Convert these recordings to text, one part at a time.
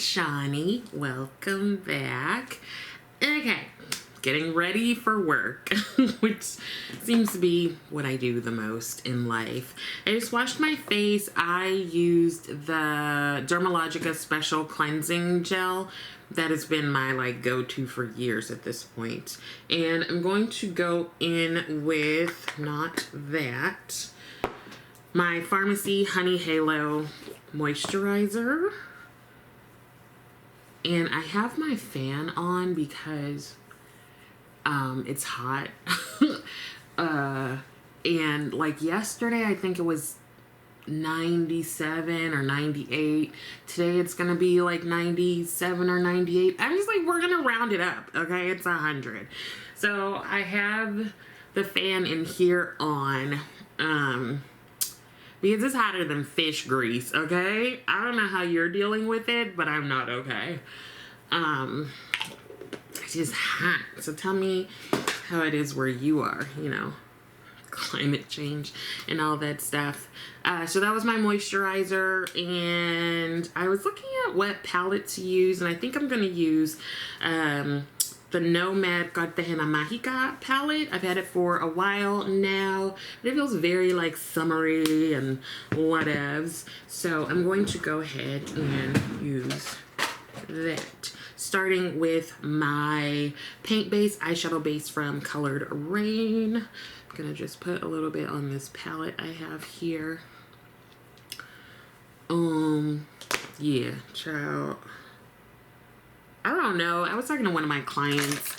Shawnee. Welcome back. Okay, getting ready for work, which seems to be what I do the most in life. I just washed my face. I used the Dermalogica Special Cleansing Gel. That has been my go-to for years at this point. And I'm going to go in with, not that, my Pharmacy Honey Halo Moisturizer. And I have my fan on because it's hot. And yesterday, I think it was 97 or 98. Today it's gonna be 97 or 98. I'm just we're gonna round it up, okay? It's 100. So I have the fan in here on because it's hotter than fish grease, okay? I don't know how you're dealing with it, but I'm not okay. It's just hot. So tell me how it is where you are, climate change and all that stuff. So that was my moisturizer, and I was looking at what palette to use, and I think I'm going to use the Nomad Cartagena Mágica palette. I've had it for a while now. It feels very summery and whatevs. So I'm going to go ahead and use that. Starting with my paint base, eyeshadow base from Colored Rain. I'm gonna just put a little bit on this palette I have here. Yeah, child. I don't know. I was talking to one of my clients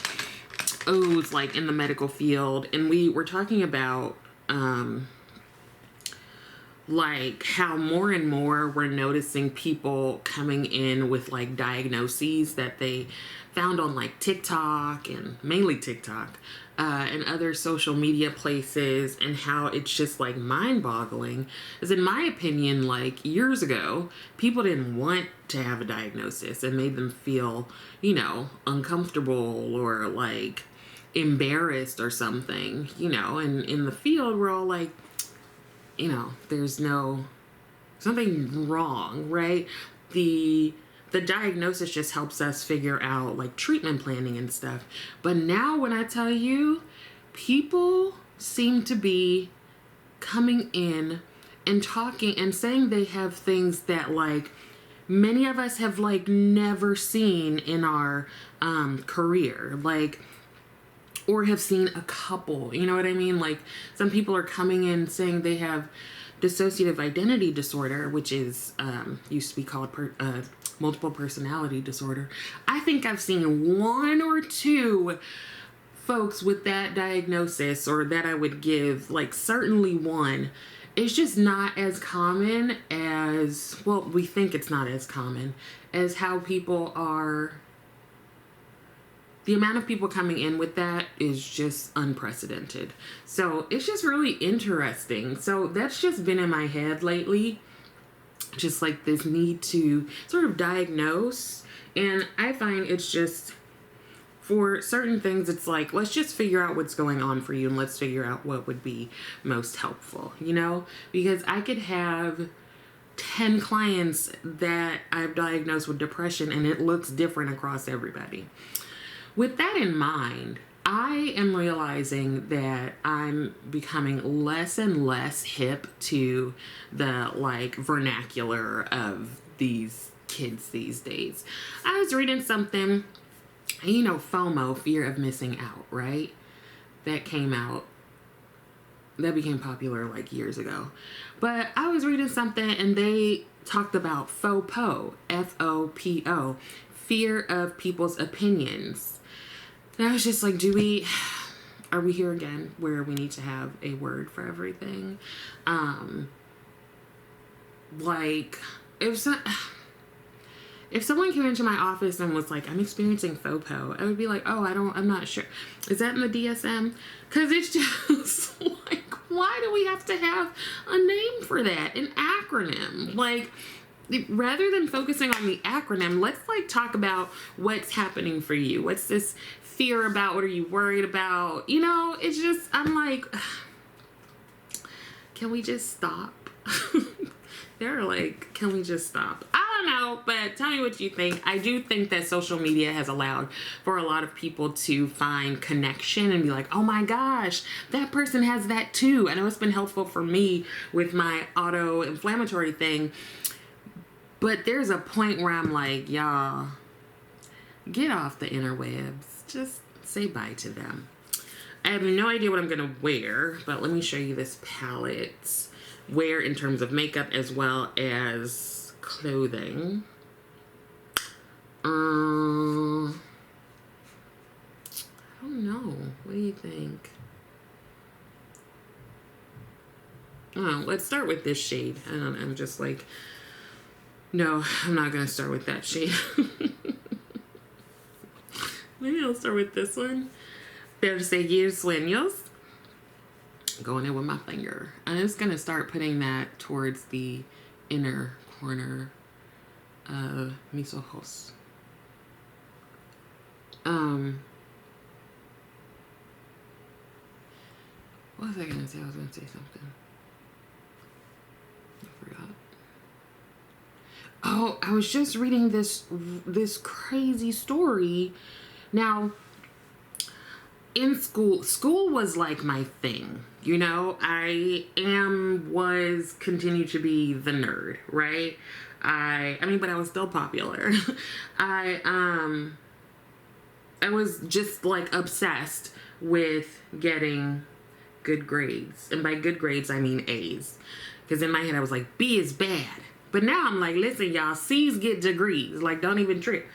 who's in the medical field, and we were talking about how more and more we're noticing people coming in with diagnoses that they found on TikTok, and mainly TikTok, and other social media places, and how it's just mind-boggling. As in my opinion, years ago, people didn't want to have a diagnosis. It made them feel, uncomfortable or embarrassed or something, and in the field we're all there's something wrong, right? The diagnosis just helps us figure out treatment planning and stuff. But now when I tell you, people seem to be coming in and talking and saying they have things that many of us have never seen in our career, or have seen a couple, you know what I mean? Some people are coming in saying they have dissociative identity disorder, which is used to be called multiple personality disorder. I think I've seen one or two folks with that diagnosis, or that I would give, certainly one. It's just not as common as, well, we think it's not as common as how people are. The amount of people coming in with that is just unprecedented. So it's just really interesting. So that's just been in my head lately. Just this need to sort of diagnose. And I find it's just, for certain things, it's let's just figure out what's going on for you, and let's figure out what would be most helpful, Because I could have 10 clients that I've diagnosed with depression, and it looks different across everybody. With that in mind, I am realizing that I'm becoming less and less hip to the vernacular of these kids these days. I was reading something, FOMO, fear of missing out, right? That came out, that became popular years ago. But I was reading something, and they talked about FOPO, FOPO, fear of people's opinions. And I was just are we here again where we need to have a word for everything? If someone came into my office and was I'm experiencing FOPO, I would be oh, I'm not sure. Is that in the DSM? Because it's just why do we have to have a name for that? An acronym? Rather than focusing on the acronym, let's talk about what's happening for you. What's this fear about? What are you worried about? It's just, I'm can we just stop? They're can we just stop? I don't know, but tell me what you think. I do think that social media has allowed for a lot of people to find connection and be like, oh my gosh, that person has that too. I know it's been helpful for me with my auto-inflammatory thing, but there's a point where I'm like, y'all, get off the interwebs. Just say bye to them. I have no idea what I'm gonna wear, but let me show you this palette. Wear in terms of makeup as well as clothing. I don't know. What do you think? Oh, let's start with this shade. I don't know. I'm just like, no, I'm not gonna start with that shade. Maybe I'll start with this one. Perseguir Sueños. Going in with my finger. I'm just gonna start putting that towards the inner corner of mis ojos. What was I gonna say? I was gonna say something. I forgot. Oh, I was just reading this crazy story. Now, in school was like my thing, you know. I continue to be the nerd, right? I mean, but I was still popular. I was just like obsessed with getting good grades, and by good grades I mean A's, because in my head I was like, B is bad, but now I'm like, listen y'all, C's get degrees, like don't even trip.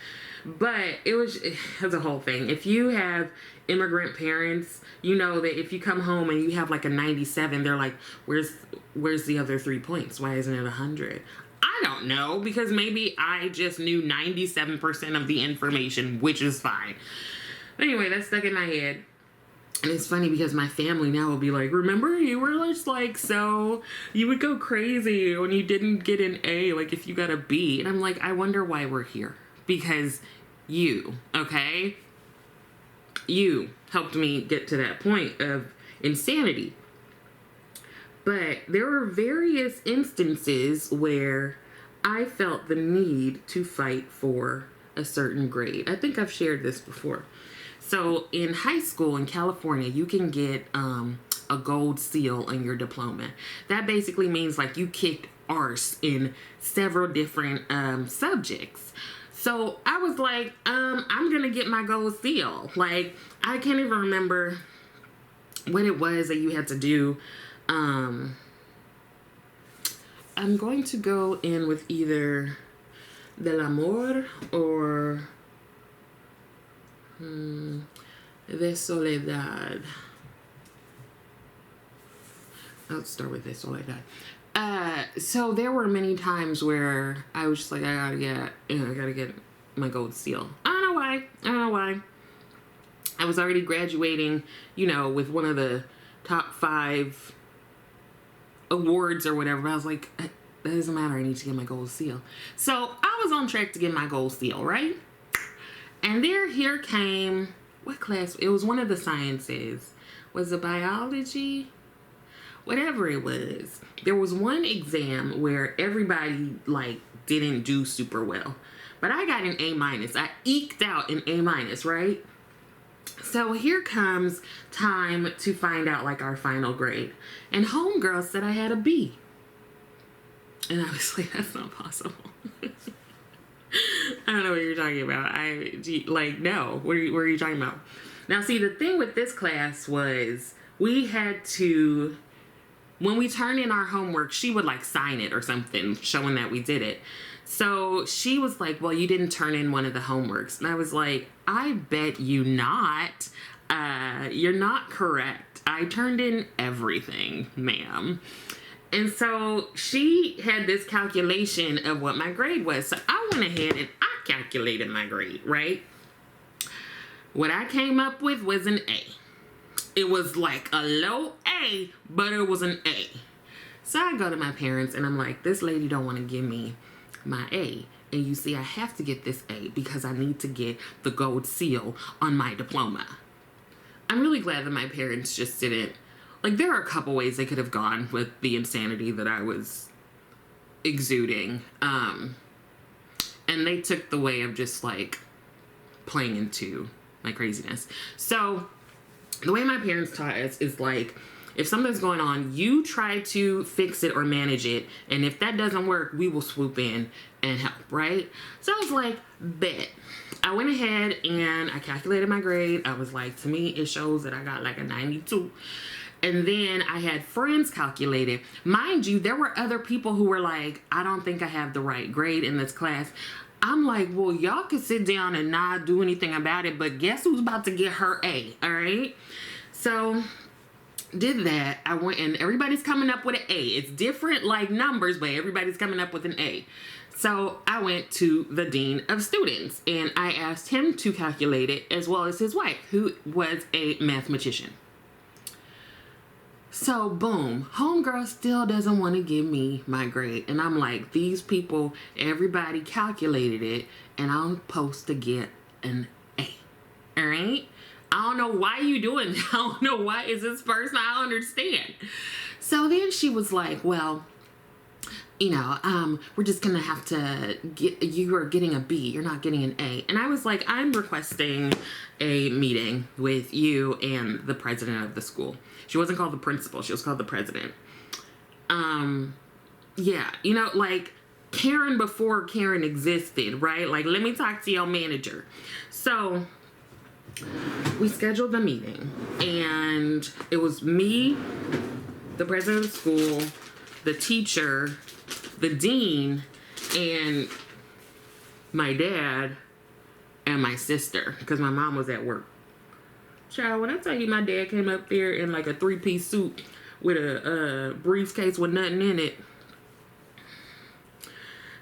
But it was a whole thing. If you have immigrant parents, you know that if you come home and you have like a 97, they're like, where's the other 3 points? Why isn't it 100? I don't know, because maybe I just knew 97% of the information, which is fine. Anyway, that stuck in my head. And it's funny because my family now will be like, remember you were just like, so you would go crazy when you didn't get an A, like if you got a B. And I'm like, I wonder why we're here. Because you, okay? You helped me get to that point of insanity. But there were various instances where I felt the need to fight for a certain grade. I think I've shared this before. So in high school in California, you can get a gold seal on your diploma. That basically means like you kicked arse in several different subjects. So I was like, I'm gonna get my gold seal. Like, I can't even remember what it was that you had to do. I'm going to go in with either Del Amor or De Soledad. I'll start with De Soledad. So there were many times where I was just like, I gotta get my gold seal. I don't know why. I was already graduating, you know, with one of the top 5 awards or whatever. I was like, that doesn't matter. I need to get my gold seal. So I was on track to get my gold seal, right? And here came, what class? It was one of the sciences. Was it biology? Whatever it was. There was one exam where everybody like didn't do super well. But I got an A-. I eked out an A-, right? So here comes time to find out like our final grade. And homegirl said I had a B. And I was like, that's not possible. I don't know what you're talking about. No. What are you talking about? Now, see, the thing with this class was we had to, when we turned in our homework, she would like sign it or something showing that we did it. So she was like, well, you didn't turn in one of the homeworks. And I was like, I bet you not. You're not correct. I turned in everything, ma'am. And so she had this calculation of what my grade was. So I went ahead and I calculated my grade, right? What I came up with was an A. It was like a low A, but it was an A. So I go to my parents and I'm like, this lady don't want to give me my A. And you see, I have to get this A because I need to get the gold seal on my diploma. I'm really glad that my parents just didn't. Like, there are a couple ways they could have gone with the insanity that I was exuding. And they took the way of just like playing into my craziness. So the way my parents taught us is like, if something's going on, you try to fix it or manage it. And if that doesn't work, we will swoop in and help, right? So I was like, bet. I went ahead and I calculated my grade. I was like, to me, it shows that I got like a 92. And then I had friends calculate it. Mind you, there were other people who were like, I don't think I have the right grade in this class. I'm like, well, y'all could sit down and not do anything about it, but guess who's about to get her A, all right? So did that. I went, and everybody's coming up with an A. It's different like numbers, but everybody's coming up with an A. So I went to the dean of students and I asked him to calculate it, as well as his wife, who was a mathematician. So boom, homegirl still doesn't want to give me my grade. And I'm like, these people, everybody calculated it and I'm supposed to get an A. All right? I don't know why you doing that. I don't know why is this person. I don't understand. So then she was like, well, you know, we're just gonna have to get, you are getting a B, you're not getting an A. And I was like, I'm requesting a meeting with you and the president of the school. She wasn't called the principal, she was called the president. Yeah, you know, like Karen before Karen existed, right? Like, let me talk to your manager. So we scheduled the meeting and it was me, the president of the school, the teacher, the dean, and my dad and my sister, because my mom was at work. Child, when I tell you my dad came up there in like a 3-piece suit with a briefcase with nothing in it.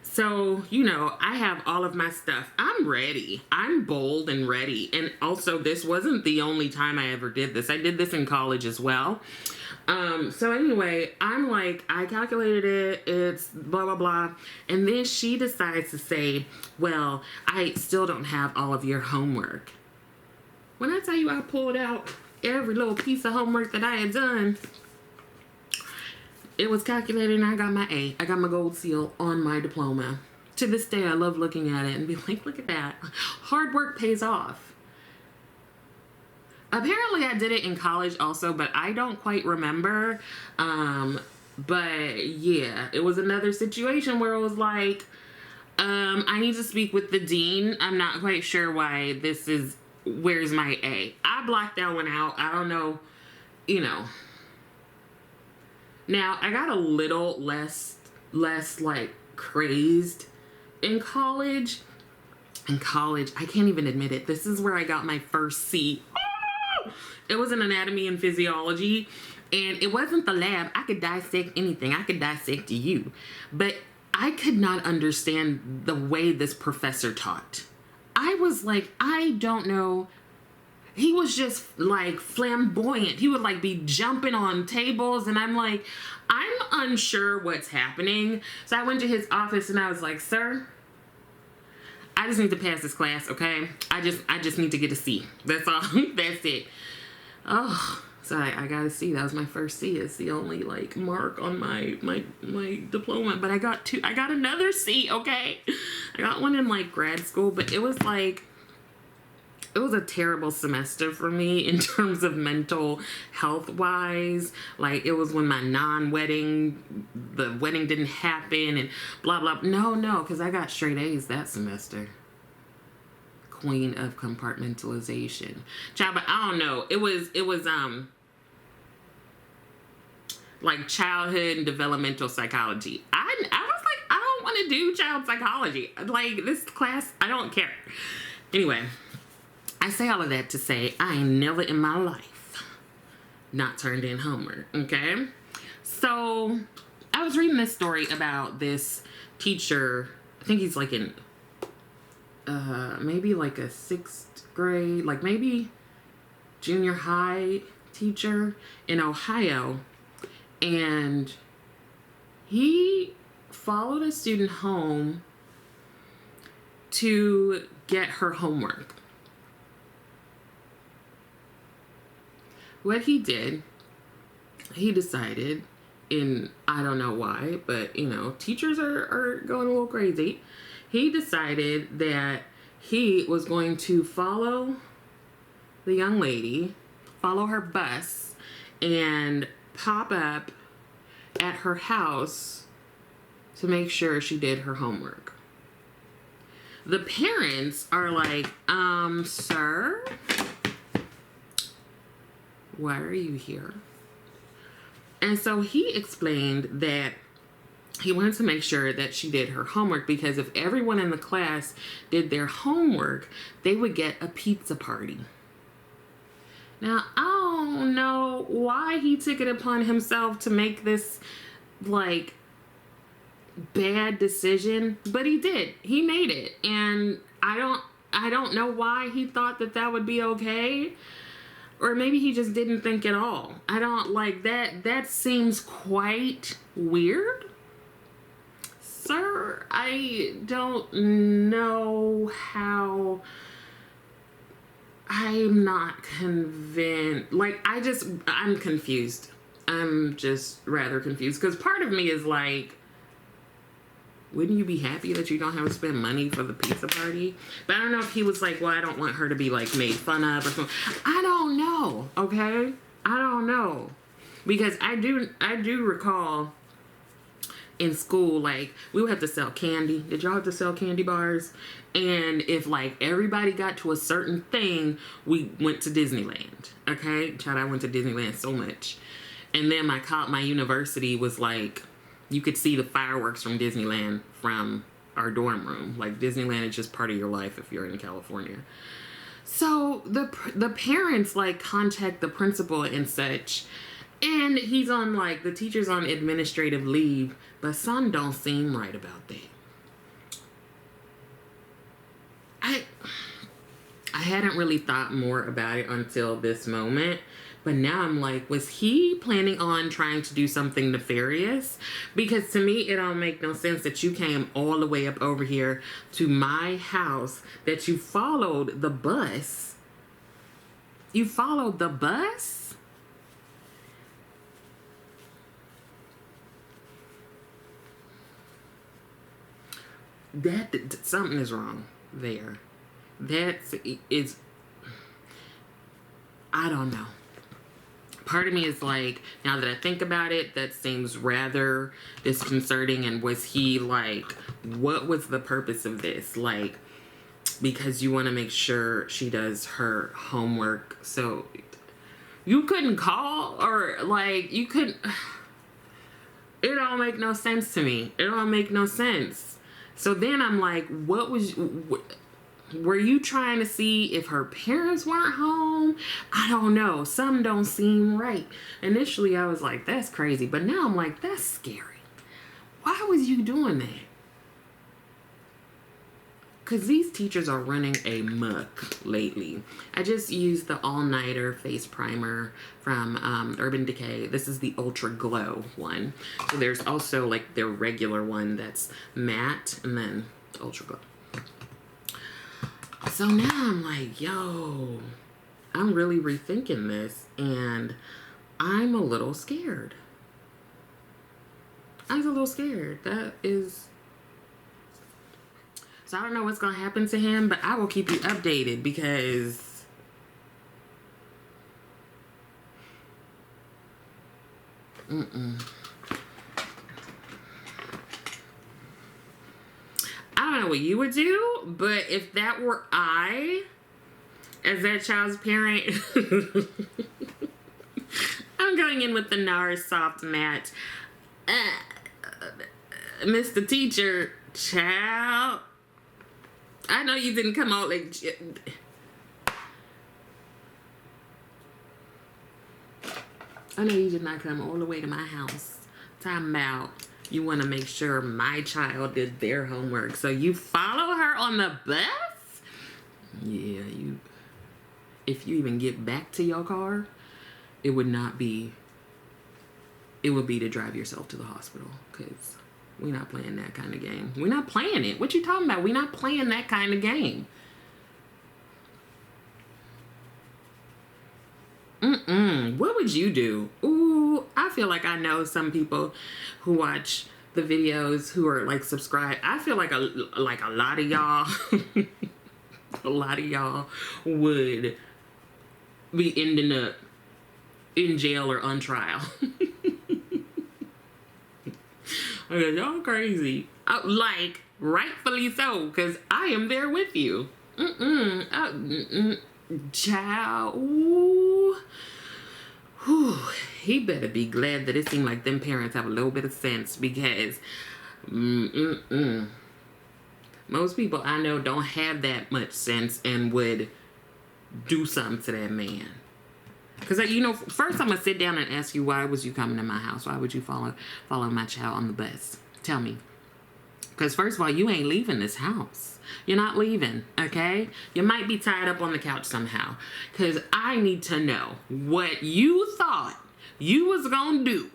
So, you know, I have all of my stuff. I'm ready. I'm bold and ready. And also, this wasn't the only time I ever did this. I did this in college as well. So anyway, I'm like, I calculated it, it's blah, blah, blah. And then she decides to say, well, I still don't have all of your homework. When I tell you I pulled out every little piece of homework that I had done, it was calculated and I got my A. I got my gold seal on my diploma. To this day, I love looking at it and be like, look at that. Hard work pays off. Apparently I did it in college also, but I don't quite remember. But yeah, it was another situation where it was like, I need to speak with the dean. I'm not quite sure why this is, where's my A? I blocked that one out. I don't know, you know. Now, I got a little less like crazed in college. In college, I can't even admit it. This is where I got my first C. It was in anatomy and physiology, and it wasn't the lab. I could dissect anything. I could dissect you. But I could not understand the way this professor taught. I was like, I don't know. He was just like flamboyant. He would like be jumping on tables, and I'm like, I'm unsure what's happening. So I went to his office and I was like, sir, I just need to pass this class, okay? I just need to get a C. That's all. That's it. Oh, so I got a C. That was my first C. It's the only like mark on my diploma. But I got another C, okay? I got one in like grad school, but it was like, it was a terrible semester for me in terms of mental health wise. Like, it was when my the wedding didn't happen and blah, blah. No, because I got straight A's that semester. Queen of compartmentalization. Child, but I don't know. It was like childhood and developmental psychology. I was like, I don't want to do child psychology. Like, this class, I don't care. Anyway, I say all of that to say I ain't never in my life not turned in homework, okay? So I was reading this story about this teacher. I think he's like in maybe like a 6th grade, like maybe junior high teacher in Ohio. And he followed a student home to get her homework. What he did, he decided, I don't know why, but you know, teachers are going a little crazy. he decided that he was going to follow the young lady, follow her bus, and pop up at her house to make sure she did her homework. The parents are like, sir, why are you here? And so he explained that he wanted to make sure that she did her homework, because if everyone in the class did their homework, they would get a pizza party. Now, I don't know why he took it upon himself to make this, like, bad decision, but he did. He made it. And I don't know why he thought that that would be okay. Or maybe he just didn't think at all. I don't like that. That seems quite weird. Sir, I don't know how. I'm not convinced. Like, I'm confused. I'm just rather confused. Because part of me is like, wouldn't you be happy that you don't have to spend money for the pizza party? But I don't know if he was like, well, I don't want her to be, like, made fun of or something. I don't know, okay? I don't know. Because I do recall in school, like, we would have to sell candy. Did y'all have to sell candy bars? And if, like, everybody got to a certain thing, we went to Disneyland, okay? Child, I went to Disneyland so much. And then my university was, like, you could see the fireworks from Disneyland from our dorm room. Like, Disneyland is just part of your life if you're in California. So the parents, like, contact the principal and such. And he's on, like, the teacher's on administrative leave. But something don't seem right about that. I hadn't really thought more about it until this moment. But now I'm like, was he planning on trying to do something nefarious? Because to me, it don't make no sense that you came all the way up over here to my house, that you followed the bus. You followed the bus? Something is wrong there. I don't know. Part of me is like, now that I think about it, that seems rather disconcerting. And was he like, what was the purpose of this? Like, because you want to make sure she does her homework. So you couldn't call, or like, you couldn't. It don't make no sense to me. It don't make no sense. So then I'm like, were you trying to see if her parents weren't home? I don't know. Something don't seem right. Initially, I was like, that's crazy. But now I'm like, that's scary. Why was you doing that? Because these teachers are running a muck lately. I just used the all-nighter face primer from Urban Decay. This is the Ultra Glow one. So there's also like their regular one that's matte, and then Ultra Glow. So now I'm like, yo, I'm really rethinking this, and I'm a little scared. I was a little scared. That is... So I don't know what's going to happen to him, but I will keep you updated, because I don't know what you would do, but if that were I, as that child's parent, I'm going in with the NARS Soft Matte. Mr. Teacher, child, I know you didn't come out like... I know you did not come all the way to my house. Time about you want to make sure my child did their homework. So you follow her on the bus? Yeah, you... If you even get back to your car, it would not be... It would be to drive yourself to the hospital, because we're not playing that kind of game. We're not playing it. What you talking about? We're not playing that kind of game. What would you do? Ooh, I feel like I know some people who watch the videos who are like subscribed. I feel like a lot of y'all, a lot of y'all would be ending up in jail or on trial. Okay, y'all crazy. Like, rightfully so, because I am there with you. Child. Ooh. Whew. He better be glad that it seemed like them parents have a little bit of sense, because most people I know don't have that much sense and would do something to that man. Because, you know, first I'm going to sit down and ask you, why was you coming to my house? Why would you follow my child on the bus? Tell me. Because first of all, you ain't leaving this house. You're not leaving, okay? You might be tied up on the couch somehow. Because I need to know what you thought you was going to do.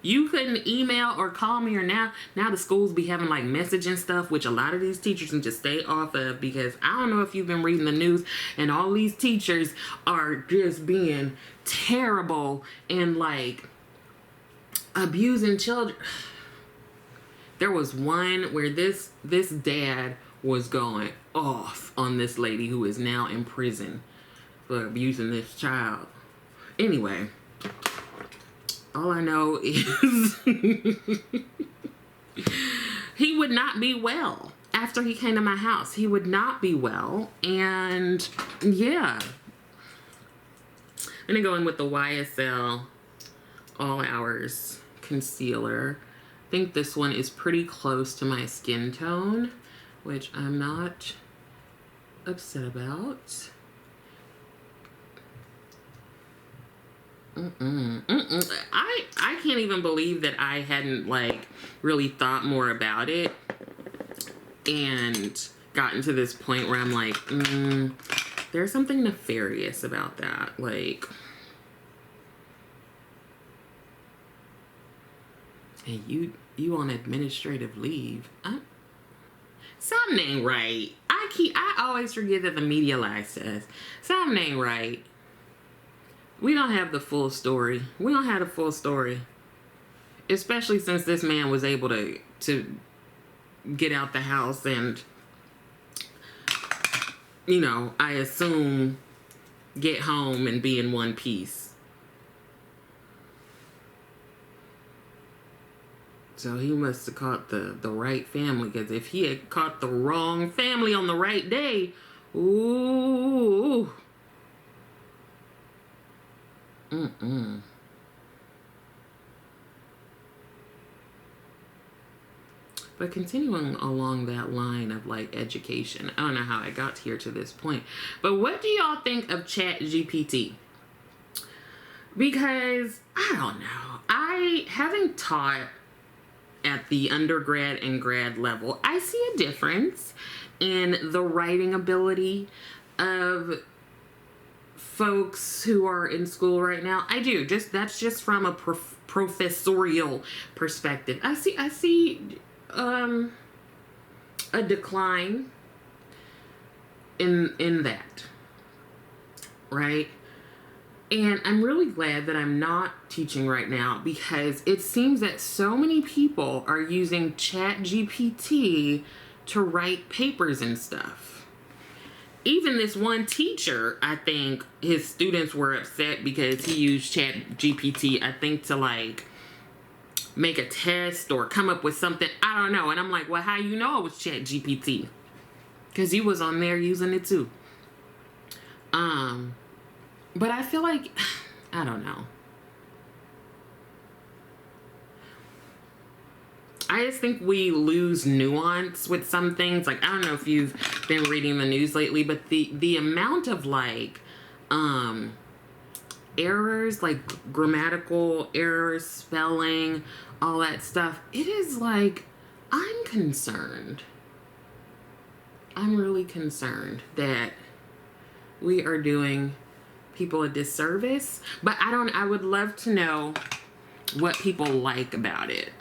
You couldn't email or call me, or now the schools be having like messaging stuff, which a lot of these teachers can just stay off of, because I don't know if you've been reading the news, and all these teachers are just being terrible and like abusing children. There was one where this dad was going off on this lady who is now in prison for abusing this child. Anyway, all I know is he would not be well after he came to my house. He would not be well. And yeah. I'm going to go in with the YSL All Hours Concealer. I think this one is pretty close to my skin tone, which I'm not upset about. I can't even believe that I hadn't like really thought more about it and gotten to this point where I'm like, there's something nefarious about that. Like, and you on administrative leave. Something ain't right. I always forget that the media lie says something ain't right. We don't have the full story. We don't have the full story. Especially since this man was able to get out the house and, you know, I assume get home and be in one piece. So he must have caught the right family, because if he had caught the wrong family on the right day, ooh. But continuing along that line of like education, I don't know how I got here to this point, but what do y'all think of ChatGPT? Because I don't know, I haven't taught at the undergrad and grad level. I see a difference in the writing ability of folks who are in school right now. I do. That's just from a professorial perspective. I see a decline in that, right? And I'm really glad that I'm not teaching right now, because it seems that so many people are using ChatGPT to write papers and stuff. Even this one teacher, I think his students were upset because he used ChatGPT, I think, to like make a test or come up with something. I don't know. And I'm like, well, how you know it was ChatGPT? Because you was on there using it too. But I feel like, I don't know. I just think we lose nuance with some things. Like, I don't know if you've been reading the news lately, but the amount of like errors, like grammatical errors, spelling, all that stuff, it is like, I'm concerned. I'm really concerned that we are doing people a disservice. But I would love to know what people like about it.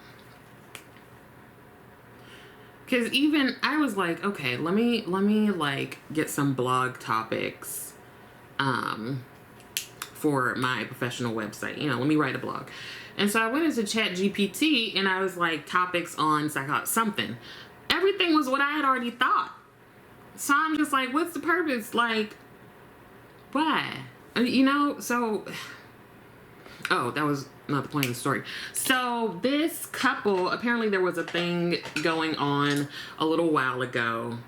Because even I was like, okay, let me like get some blog topics for my professional website. You know, let me write a blog. And so I went into ChatGPT and I was like, topics on something. Everything was what I had already thought. So I'm just like, what's the purpose? Like, why? You know, so, oh, that was not the point of the story. So this couple, apparently there was a thing going on a little while ago,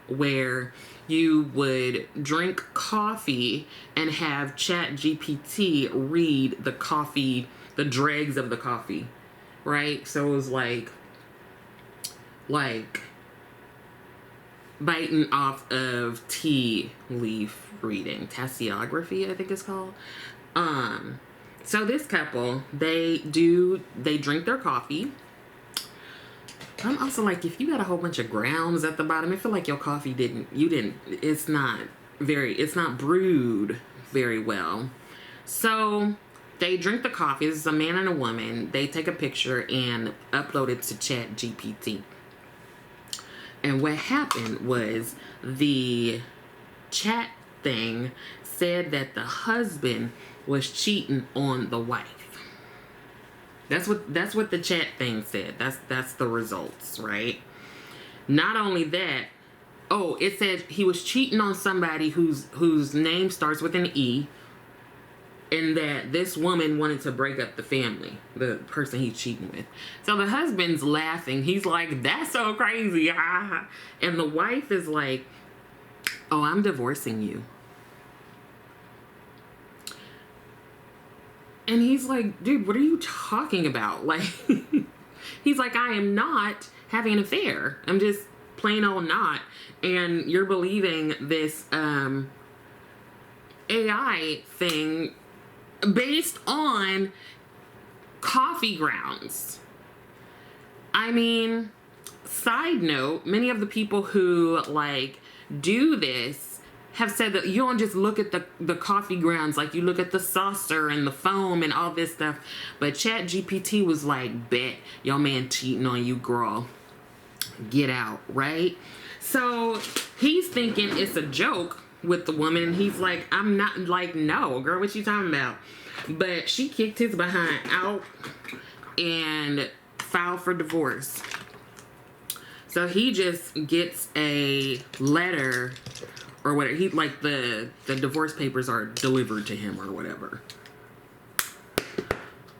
where you would drink coffee and have ChatGPT read the coffee, the dregs of the coffee, right? So it was like biting off of tea leaf reading, tasseography, I think it's called. So this couple, they drink their coffee. I'm also like, if you got a whole bunch of grounds at the bottom, I feel like your coffee it's not brewed very well. So they drink the coffee. This is a man and a woman. They take a picture and upload it to ChatGPT. And what happened was the chat thing said that the husband was cheating on the wife. That's what the chat thing said. That's the results, right? Not only that, oh, it said he was cheating on somebody whose name starts with an E, and that this woman wanted to break up the family, the person he's cheating with. So the husband's laughing. He's like, that's so crazy. And the wife is like, oh, I'm divorcing you. And he's like, dude, what are you talking about? Like, he's like, I am not having an affair. I'm just plain old not. And you're believing this AI thing based on coffee grounds. I mean, side note, many of the people who like do this have said that you don't just look at the coffee grounds, like you look at the saucer and the foam and all this stuff. But ChatGPT was like, bet your man cheating on you, girl. Get out, right? So he's thinking it's a joke with the woman, and he's like, I'm not, like, no, girl, what you talking about? But she kicked his behind out and filed for divorce. So he just gets a letter or whatever. He like the divorce papers are delivered to him or whatever.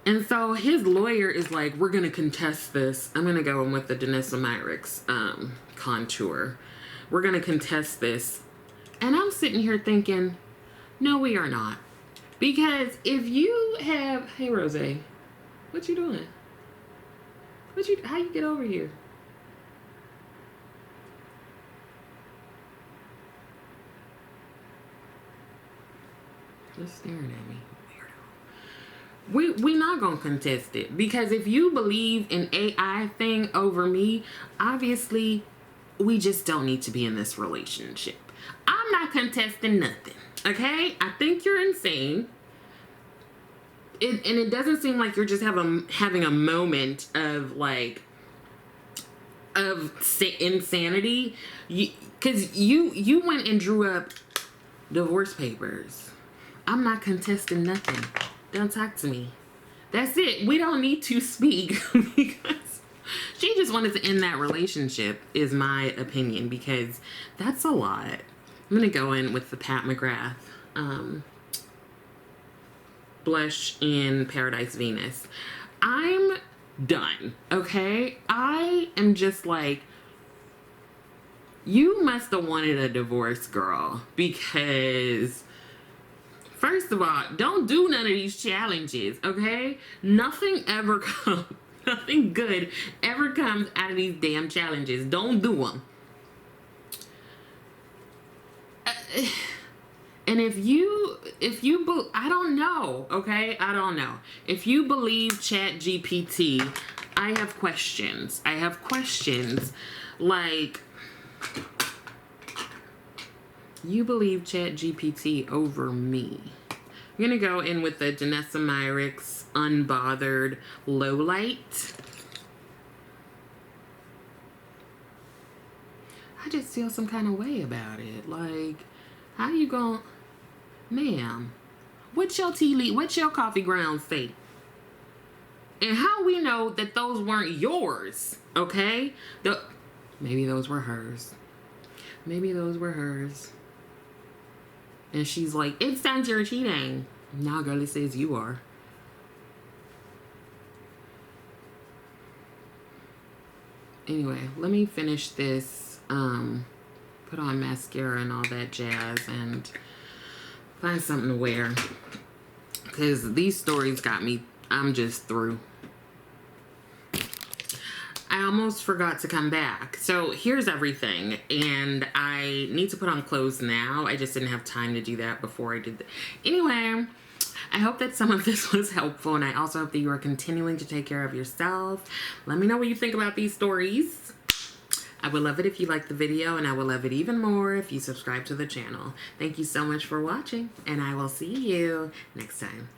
And so his lawyer is like, we're gonna contest this. I'm gonna go in with the Danessa Myricks contour. We're gonna contest this. And I'm sitting here thinking, no, we are not. Because if you have, hey Rose, what you doing? How you get over here? Just staring at me, weirdo. We not gonna contest it, because if you believe in AI thing over me, obviously we just don't need to be in this relationship. I'm not contesting nothing, okay? I think you're insane. And it doesn't seem like you're just having a moment of like insanity, because you went and drew up divorce papers. I'm not contesting nothing. Don't talk to me. That's it. We don't need to speak because she just wanted to end that relationship, is my opinion, because that's a lot. I'm going to go in with the Pat McGrath blush in Paradise Venus. I'm done, okay? I am just like, you must have wanted a divorce, girl, because first of all, don't do none of these challenges, okay? Nothing good ever comes out of these damn challenges. Don't do them. And if you I don't know, okay? I don't know. If you believe ChatGPT, I have questions. Like, you believe ChatGPT over me. I'm gonna go in with the Danessa Myricks Unbothered Low Light. I just feel some kind of way about it. Like, how you gonna, ma'am, What's your tea leaf? What's your coffee grounds say? And how we know that those weren't yours, okay? Maybe those were hers. Maybe those were hers. And she's like, it says you're cheating. Nah, girl, it says you are. Anyway, let me finish this, put on mascara and all that jazz and find something to wear. Because these stories got me, I'm just through. I almost forgot to come back. So here's everything. And I need to put on clothes now. I just didn't have time to do that before I did that. Anyway, I hope that some of this was helpful. And I also hope that you are continuing to take care of yourself. Let me know what you think about these stories. I would love it if you liked the video. And I would love it even more if you subscribe to the channel. Thank you so much for watching. And I will see you next time.